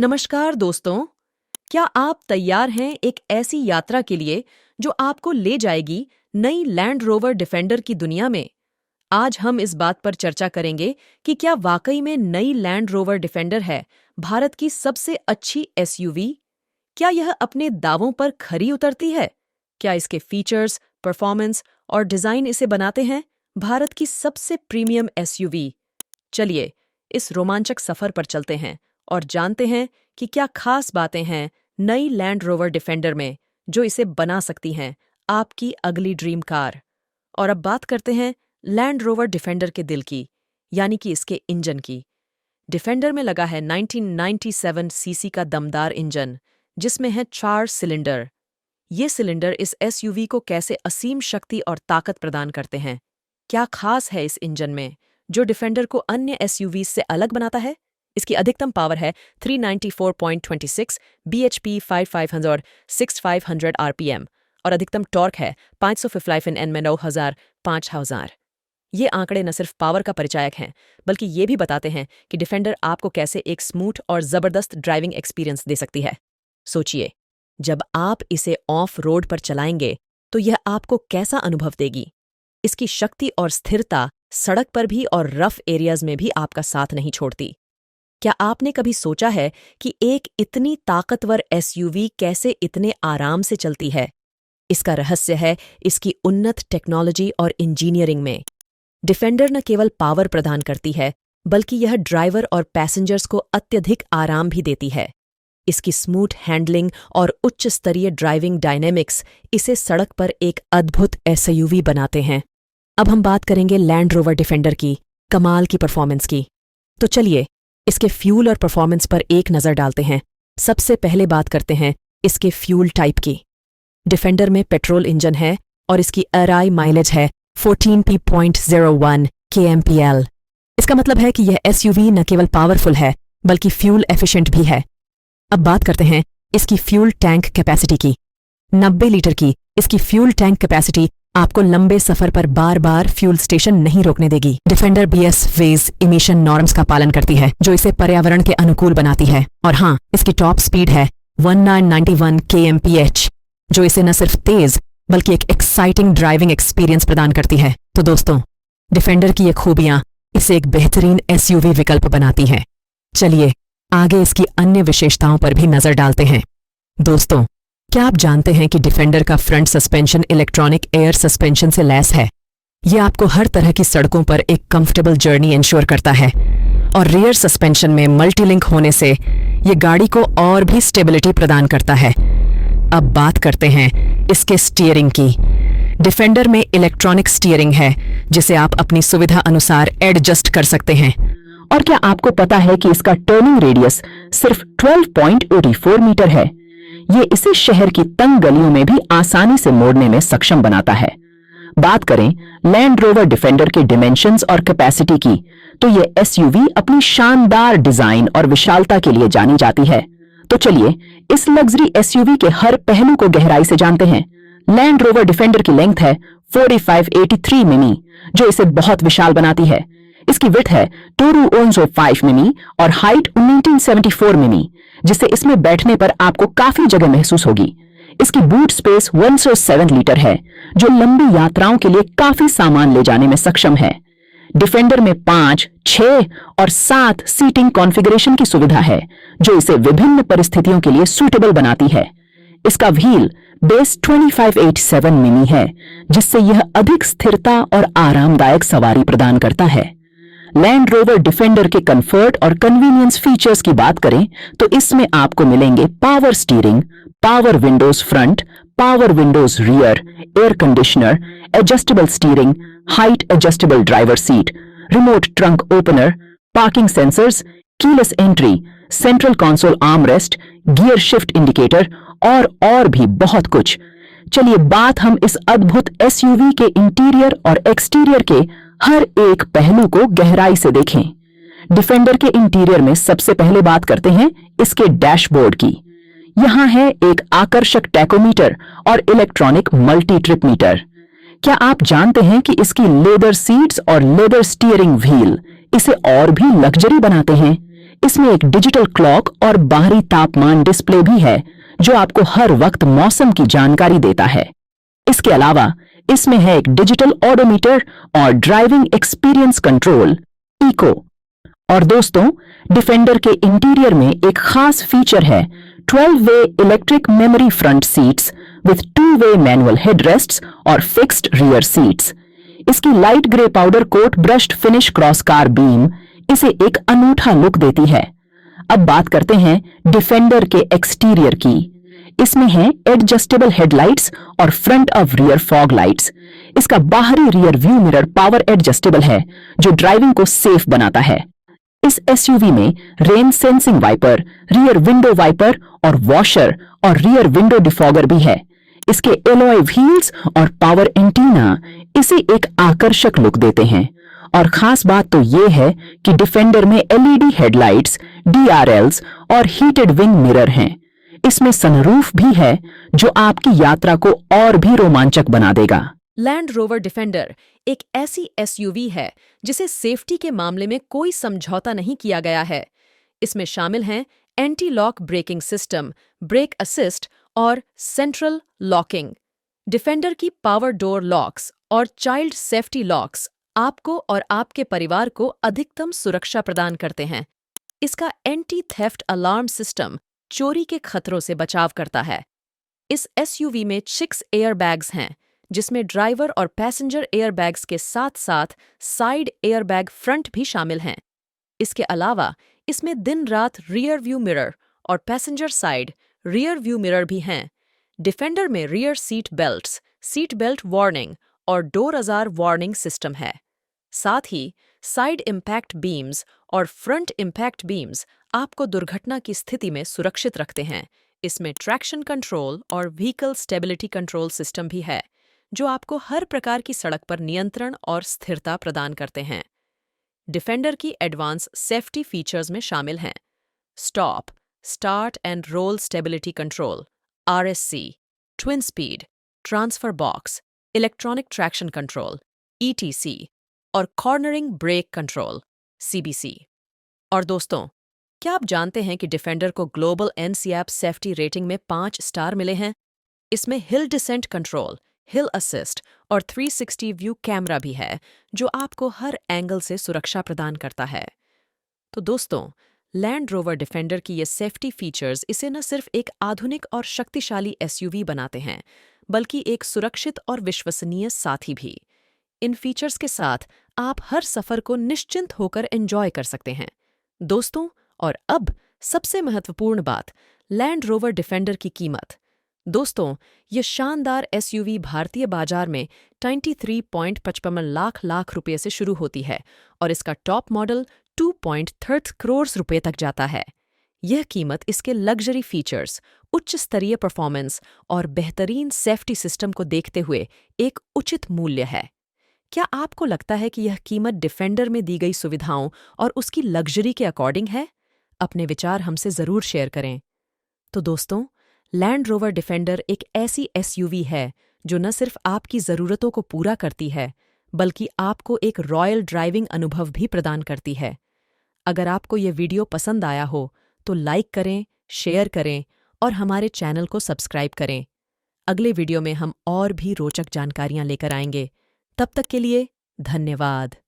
नमस्कार दोस्तों, क्या आप तैयार हैं एक ऐसी यात्रा के लिए जो आपको ले जाएगी नई लैंड रोवर डिफेंडर की दुनिया में? आज हम इस बात पर चर्चा करेंगे कि क्या वाकई में नई लैंड रोवर डिफेंडर है भारत की सबसे अच्छी एसयूवी? क्या यह अपने दावों पर खरी उतरती है? क्या इसके फीचर्स, परफॉर्मेंस और डिजाइन इसे बनाते हैं भारत की सबसे प्रीमियम एसयूवी? चलिए इस रोमांचक सफर पर चलते हैं और जानते हैं कि क्या खास बातें हैं नई लैंड रोवर डिफेंडर में जो इसे बना सकती हैं आपकी अगली ड्रीम कार। और अब बात करते हैं लैंड रोवर डिफेंडर के दिल की, यानी कि इसके इंजन की। डिफेंडर में लगा है 1997 सीसी का दमदार इंजन जिसमें है 4 सिलेंडर। ये सिलेंडर इस एसयूवी को कैसे असीम शक्ति और ताकत प्रदान करते हैं? क्या खास है इस इंजन में जो डिफेंडर को अन्य एसयूवी से अलग बनाता है? इसकी अधिकतम पावर है 394.26 bhp 5500 6500 rpm और अधिकतम टॉर्क है 555 Nm में 5000। ये आंकड़े न सिर्फ पावर का परिचायक हैं बल्कि ये भी बताते हैं कि डिफेंडर आपको कैसे एक स्मूथ और जबरदस्त ड्राइविंग एक्सपीरियंस दे सकती है। सोचिए, जब आप इसे ऑफ रोड पर चलाएंगे तो यह आपको कैसा अनुभव देगी? इसकी शक्ति और स्थिरता सड़क पर भी और रफ एरियाज में भी आपका साथ नहीं छोड़ती। क्या आपने कभी सोचा है कि एक इतनी ताकतवर एसयूवी कैसे इतने आराम से चलती है? इसका रहस्य है इसकी उन्नत टेक्नोलॉजी और इंजीनियरिंग में। डिफेंडर न केवल पावर प्रदान करती है बल्कि यह ड्राइवर और पैसेंजर्स को अत्यधिक आराम भी देती है। इसकी स्मूथ हैंडलिंग और उच्च स्तरीय ड्राइविंग डायनेमिक्स इसे सड़क पर एक अद्भुत एसयूवी बनाते हैं। अब हम बात करेंगे लैंड रोवर डिफेंडर की कमाल की परफॉर्मेंस की। तो चलिए इसके फ्यूल और परफॉर्मेंस पर एक नज़र डालते हैं। सबसे पहले बात करते हैं इसके फ्यूल टाइप की। डिफेंडर में पेट्रोल इंजन है और इसकी एरआई माइलेज है 14p.01 kmpl। इसका मतलब है कि यह एसयूवी न केवल पावरफुल है बल्कि फ्यूल एफिशिएंट भी है। अब बात करते हैं इसकी फ्यूल टैंक कैपेसिटी की। 90 लीटर की इसकी फ्यूल टैंक कैपेसिटी आपको लंबे सफर पर बार बार फ्यूल स्टेशन नहीं रोकने देगी। डिफेंडर बीएस वेज इमिशन नॉर्म्स का पालन करती है जो इसे पर्यावरण के अनुकूल बनाती है। और हाँ, इसकी टॉप स्पीड है 1991 kmph जो इसे न सिर्फ तेज बल्कि एक एक्साइटिंग ड्राइविंग एक्सपीरियंस प्रदान करती है। तो दोस्तों, डिफेंडर की ये खूबियां इसे एक बेहतरीन एसयूवी विकल्प बनाती हैं। चलिए आगे इसकी अन्य विशेषताओं पर भी नजर डालते हैं। दोस्तों, क्या आप जानते हैं कि डिफेंडर का front suspension electronic air suspension से लैस है? यह आपको हर तरह की सड़कों पर एक कंफर्टेबल जर्नी इंश्योर करता है। और रियर सस्पेंशन में मल्टीलिंक होने से यह गाड़ी को और भी स्टेबिलिटी प्रदान करता है। अब बात करते हैं इसके स्टीयरिंग की। डिफेंडर में इलेक्ट्रॉनिक स्टीयरिंग है जिसे आप अपनी सुविधा अनुसार एडजस्ट कर सकते हैं। और क्या आपको पता है कि इसका टर्निंग रेडियस सिर्फ 12.84 मीटर है? ये इसे शहर की तंग गलियों में भी आसानी से मोड़ने में सक्षम बनाता है। बात करें लैंड रोवर डिफेंडर के डिमेंशंस और कैपेसिटी की, तो ये एसयूवी अपनी शानदार डिजाइन और विशालता के लिए जानी जाती है। तो चलिए इस लग्जरी एसयूवी के हर पहलू को गहराई से जानते हैं। लैंड रोवर डिफेंडर की लेंथ है 4583 मिमी जो इसे बहुत विशाल बनाती है। इसकी विड्थ है 205 मिमी और हाइट 1974 मिमी जिससे इसमें बैठने पर आपको काफी जगह महसूस होगी। इसकी बूट स्पेस 107 लीटर है जो लंबी यात्राओं के लिए काफी सामान ले जाने में सक्षम है। डिफेंडर में 5, 6 और 7 सीटिंग कॉन्फ़िगरेशन की सुविधा है जो इसे विभिन्न परिस्थितियों के लिए सूटेबल बनाती है। इसका व्हील बेस 2587 मिमी है जिससे यह अधिक स्थिरता और आरामदायक सवारी प्रदान करता है। लैंड रोवर डिफेंडर के कंफर्ट और कन्वीनियंस फीचर्स की बात करें तो इसमें आपको मिलेंगे power steering, power Windows front, power Windows rear, air conditioner, adjustable steering, height adjustable driver seat, remote trunk opener, parking sensors, keyless entry, central console armrest, gear shift indicator और भी बहुत कुछ। चलिए बात हम इस अद्भुत एसयूवी के इंटीरियर और एक्सटीरियर के हर एक पहलू को गहराई से देखें। डिफेंडर के इंटीरियर में सबसे पहले बात करते हैं इसके डैशबोर्ड की। यहां है एक आकर्षक टैकोमीटर और इलेक्ट्रॉनिक मल्टी ट्रिप मीटर। क्या आप जानते हैं कि इसकी लेदर सीट्स और लेदर स्टीयरिंग व्हील इसे और भी लग्जरी बनाते हैं? इसमें एक डिजिटल क्लॉक और बाहरी तापमान डिस्प्ले भी है जो आपको हर वक्त मौसम की जानकारी देता है। इसके अलावा इसमें है एक डिजिटल ओडोमीटर और ड्राइविंग एक्सपीरियंस कंट्रोल इको। और दोस्तों, डिफेंडर के इंटीरियर में एक खास फीचर है 12-वे electric memory front seats with two way manual headrests और फिक्स्ड रियर सीट्स। इसकी light grey powder coat brushed finish cross car beam इसे एक अनूठा लुक देती है। अब बात करते हैं डिफेंडर के एक्सटीरियर की। इसमें है एडजस्टेबल हेडलाइट्स और front of rear fog lights. इसका बाहरी rear view mirror power adjustable है जो ड्राइविंग को सेफ बनाता है। इस एसयूवी में rain sensing wiper, rear window wiper और वॉशर और रियर विंडो डिफॉगर भी है। इसके एलॉय व्हील्स और पावर एंटीना इसे एक आकर्षक लुक देते हैं। और खास बात तो ये है कि डिफेंडर में एलईडी हेडलाइट्स, डीआरएल्स और हीटेड विंग मिरर हैं। इसमें सनरूफ भी है जो आपकी यात्रा को और भी रोमांचक बना देगा। लैंड रोवर डिफेंडर एक ऐसी एसयूवी है जिसे सेफ्टी के मामले में कोई समझौता नहीं किया गया है। इसमें शामिल हैं anti lock braking system, brake assist और सेंट्रल लॉकिंग। डिफेंडर की पावर डोर लॉक्स और चाइल्ड सेफ्टी लॉक्स आपको और आपके परिवार को अधिकतम सुरक्षा प्रदान करते हैं। इसका एंटी थेफ्ट अलार्म सिस्टम चोरी के खतरों से बचाव करता है। इस एसयूवी में 6 एयरबैग्स हैं, जिसमें ड्राइवर और पैसेंजर एयरबैग्स के साथ साथ साइड एयरबैग फ्रंट भी शामिल हैं। इसके अलावा इसमें दिन रात रियर व्यू मिरर और passenger side rear view mirror भी हैं। डिफेंडर में rear seat belts, seat belt warning और डोर अजार वार्निंग सिस्टम है। साथ ही साइड इम्पैक्ट बीम्स और फ्रंट इम्पैक्ट बीम्स आपको दुर्घटना की स्थिति में सुरक्षित रखते हैं। इसमें ट्रैक्शन कंट्रोल और व्हीकल स्टेबिलिटी कंट्रोल सिस्टम भी है, जो आपको हर प्रकार की सड़क पर नियंत्रण और स्थिरता प्रदान करते हैं। डिफेंडर की एडवांस सेफ्टी फीचर्स में शामिल हैं stop, start and roll stability control, RSC, twin speed, transfer box, electronic traction control, ETC और कॉर्नरिंग ब्रेक कंट्रोल, सीबीसी। और दोस्तों, क्या आप जानते हैं कि डिफेंडर को ग्लोबल एनसीएप सेफ्टी रेटिंग में 5 स्टार मिले हैं? इसमें हिल डिसेंट कंट्रोल, हिल असिस्ट और 360 व्यू कैमरा भी है, जो आपको हर एंगल से सुरक्षा प्रदान करता है। तो दोस्तों, लैंड रोवर डिफेंडर की ये सेफ्टी फीचर्स इसे न सिर्फ एक आधुनिक और शक्तिशाली एसयूवी बनाते हैं, बल्कि एक सुरक्षित और विश्वसनीय साथी भी। इन फीचर्स के साथ आप हर सफर को निश्चिंत होकर एंजॉय कर सकते हैं। दोस्तों, और अब सबसे महत्वपूर्ण बात, लैंड रोवर डिफेंडर की कीमत। दोस्तों, ये शानदार एसयूवी भारतीय बाजार में 23.55 लाख रुपए से शुरू होती है और इसका टॉप मॉडल 2.30 करोड़ रुपए तक जाता है। यह कीमत इसके लग्जरी फीचर्स, उच्च स्तरीय परफॉर्मेंस और बेहतरीन सेफ्टी सिस्टम को देखते हुए एक उचित मूल्य है। क्या आपको लगता है कि यह कीमत डिफेंडर में दी गई सुविधाओं और उसकी लग्जरी के अकॉर्डिंग है? अपने विचार हमसे ज़रूर शेयर करें। तो दोस्तों, लैंड रोवर डिफेंडर एक ऐसी एसयूवी है जो न सिर्फ आपकी ज़रूरतों को पूरा करती है, बल्कि आपको एक रॉयल ड्राइविंग अनुभव भी प्रदान करती है। अगर आपको ये वीडियो पसंद आया हो तो लाइक करें, शेयर करें और हमारे चैनल को सब्सक्राइब करें। अगले वीडियो में हम और भी रोचक जानकारियां लेकर आएंगे। तब तक के लिए धन्यवाद।